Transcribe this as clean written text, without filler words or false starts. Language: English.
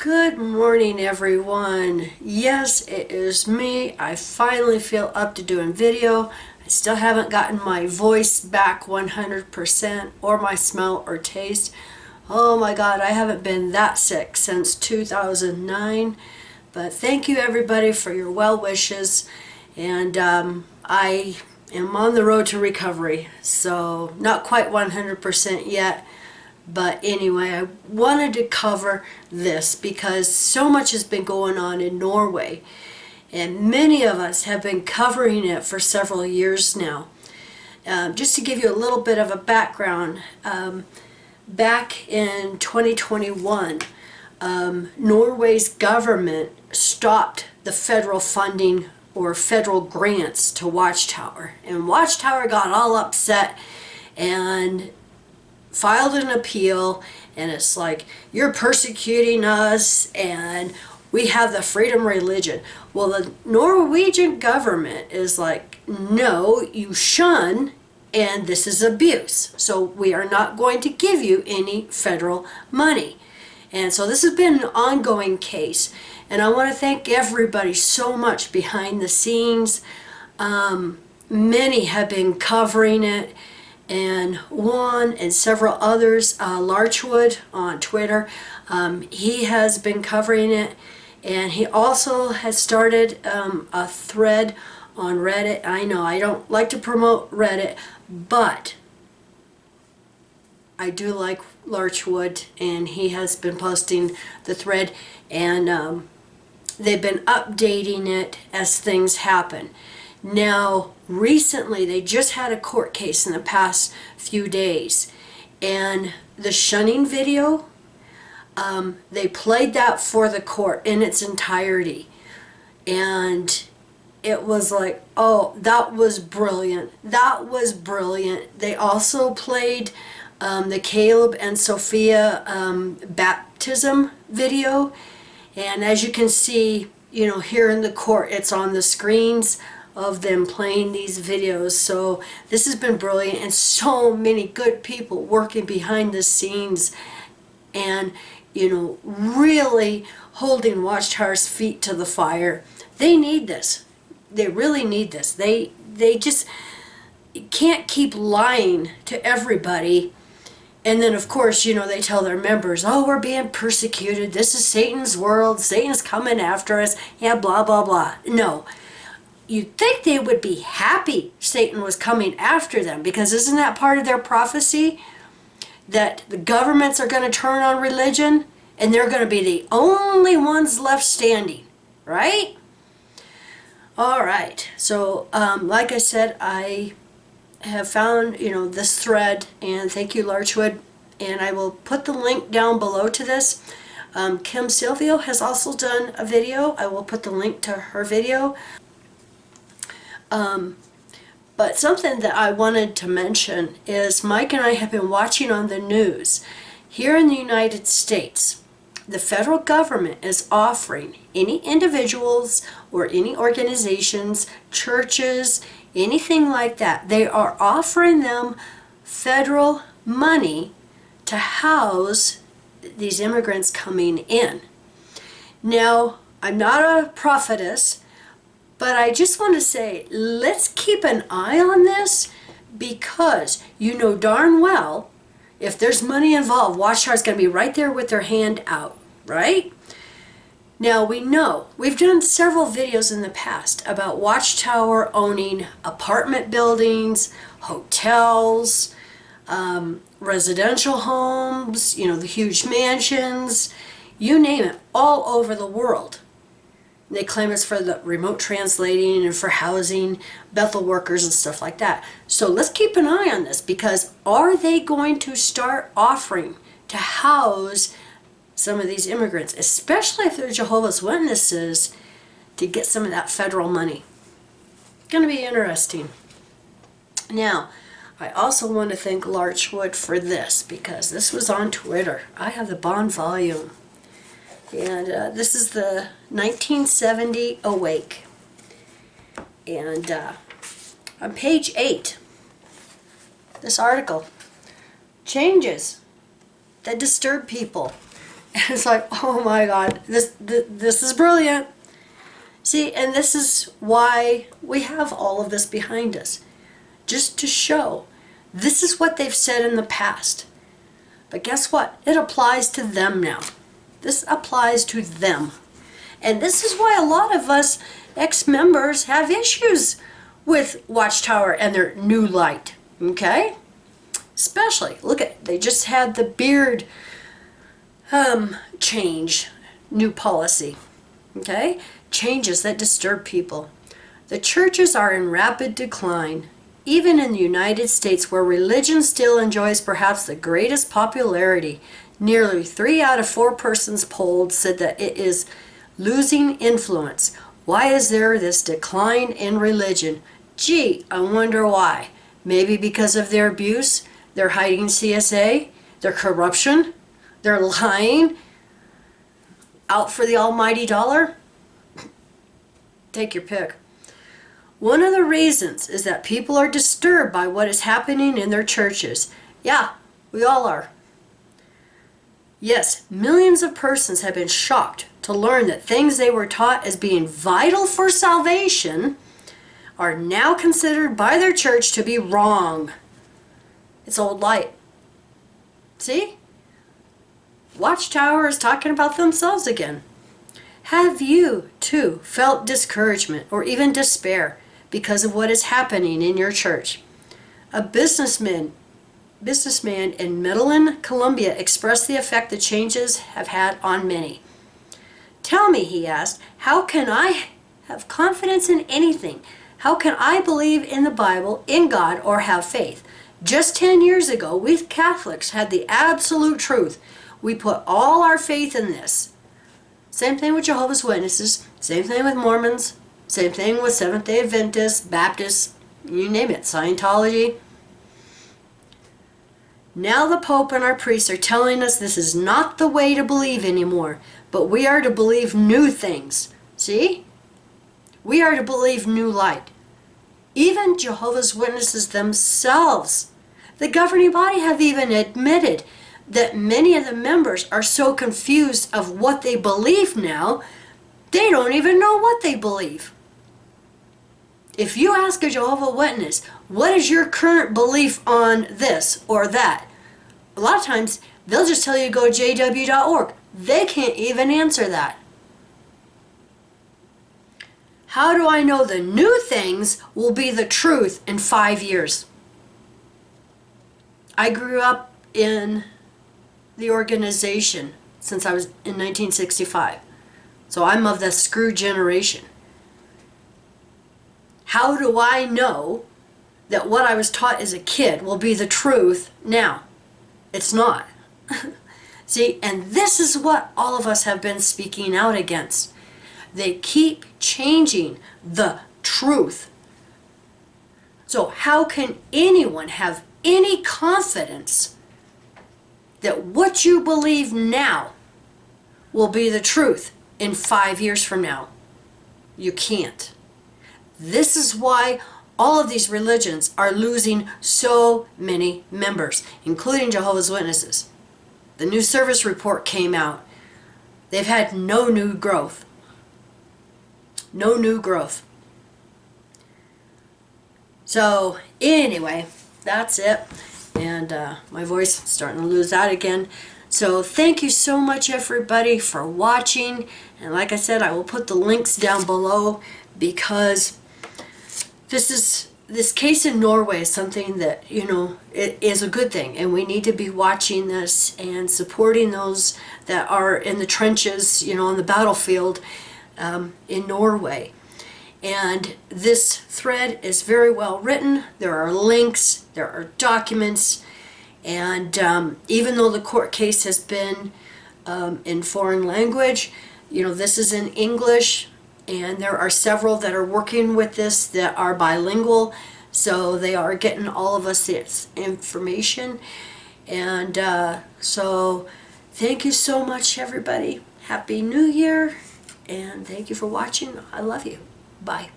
Good morning, everyone. Yes, it is me. I finally feel up to doing video. I still haven't gotten my voice back 100% or my smell or taste. Oh my God, I haven't been that sick since 2009. But thank you everybody for your well wishes. And I am on the road to recovery. So not quite 100% yet. But anyway, I wanted to cover this because so much has been going on in Norway, and many of us have been covering it for several years now. Just to give you a little bit of a background, back in 2021, Norway's government stopped the federal funding or federal grants to Watchtower, and Watchtower got all upset and filed an appeal, and it's like, you're persecuting us and we have the freedom religion. Well, the Norwegian government is like, no, you shun, and this is abuse, so we are not going to give you any federal money. And so this has been an ongoing case, and I want to thank everybody so much behind the scenes. Many have been covering it, and Juan and several others, Larchwood on Twitter, he has been covering it, and he also has started a thread on Reddit. I know I don't like to promote Reddit, but I do like Larchwood, and he has been posting the thread, and they've been updating it as things happen. Now, recently, they just had a court case in the past few days, and the shunning video, they played that for the court in its entirety, and it was like, oh, that was brilliant. That was brilliant. They also played the Caleb and Sophia baptism video, and as you can see, you know, here in the court, it's on the screens of them playing these videos. So this has been brilliant, and so many good people working behind the scenes and, you know, really holding Watchtower's feet to the fire. They need this. They really need this. They just can't keep lying to everybody. And then, of course, you know, they tell their members, oh, we're being persecuted. This is Satan's world. Satan's coming after us. Yeah, blah, blah, blah. No. You'd think they would be happy Satan was coming after them, because isn't that part of their prophecy? That the governments are going to turn on religion and they're going to be the only ones left standing, right? All right. So, like I said, I have found, you know, this thread, and thank you, Larchwood, and I will put the link down below to this. Kim Silvio has also done a video. I will put the link to her video. But something that I wanted to mention is Mike and I have been watching on the news. Here in the United States, the federal government is offering any individuals or any organizations, churches, anything like that, they are offering them federal money to house these immigrants coming in. Now, I'm not a prophetess, but I just want to say, let's keep an eye on this, because you know darn well, if there's money involved, Watchtower's going to be right there with their hand out, right? Now, we know, we've done several videos in the past about Watchtower owning apartment buildings, hotels, residential homes, you know, the huge mansions, you name it, all over the world. They claim it's for the remote translating and for housing Bethel workers and stuff like that. So let's keep an eye on this, because are they going to start offering to house some of these immigrants, especially if they're Jehovah's Witnesses, to get some of that federal money? It's going to be interesting. Now, I also want to thank Larchwood for this, because this was on Twitter. I have the Bond volume. And this is the 1970 Awake. And on page 8, this article, changes that disturb people. And it's like, oh my God, this is brilliant. See, and this is why we have all of this behind us. Just to show this is what they've said in the past. But guess what? It applies to them now. This applies to them. And this is why a lot of us ex-members have issues with Watchtower and their new light. Okay? Especially, look at, they just had the beard change, new policy. Okay? Changes that disturb people. The churches are in rapid decline. Even in the United States, where religion still enjoys perhaps the greatest popularity, nearly 3 out of 4 persons polled said that it is losing influence. Why is there this decline in religion? Gee, I wonder why. Maybe because of their abuse, their hiding CSA, their corruption, their lying, out for the almighty dollar? Take your pick. One of the reasons is that people are disturbed by what is happening in their churches. Yeah, we all are. Yes, millions of persons have been shocked to learn that things they were taught as being vital for salvation are now considered by their church to be wrong. It's old light. See? Watchtower is talking about themselves again. Have you, too, felt discouragement or even despair because of what is happening in your church? A businessman in Medellin, Colombia expressed the effect the changes have had on many. Tell me, he asked, how can I have confidence in anything? How can I believe in the Bible, in God, or have faith? Just 10 years ago, we Catholics had the absolute truth. We put all our faith in this. Same thing with Jehovah's Witnesses, same thing with Mormons, same thing with Seventh-day Adventists, Baptists, you name it, Scientology. Now the Pope and our priests are telling us this is not the way to believe anymore, but we are to believe new things. See? We are to believe new light. Even Jehovah's Witnesses themselves, the governing body, have even admitted that many of the members are so confused of what they believe now, they don't even know what they believe. If you ask a Jehovah's Witness, what is your current belief on this or that? A lot of times, they'll just tell you to go to jw.org. They can't even answer that. How do I know the new things will be the truth in 5 years? I grew up in the organization since I was in 1965. So I'm of the screw generation. How do I know that what I was taught as a kid will be the truth now? It's not. See, and this is what all of us have been speaking out against. They keep changing the truth. So how can anyone have any confidence that what you believe now will be the truth in 5 years from now? You can't. This is why all of these religions are losing so many members, including Jehovah's Witnesses. The new service report came out. They've had no new growth. No new growth. So anyway, that's it. And my voice is starting to lose out again. So thank you so much, everybody, for watching. And like I said, I will put the links down below, because this case in Norway is something that, you know, it is a good thing, and we need to be watching this and supporting those that are in the trenches, you know, on the battlefield in Norway. And this thread is very well written. There are links, there are documents, and even though the court case has been in foreign language, you know, this is in English, and there are several that are working with this that are bilingual, so they are getting all of us this information. And so thank you so much, everybody. Happy New Year, and thank you for watching. I love you. Bye.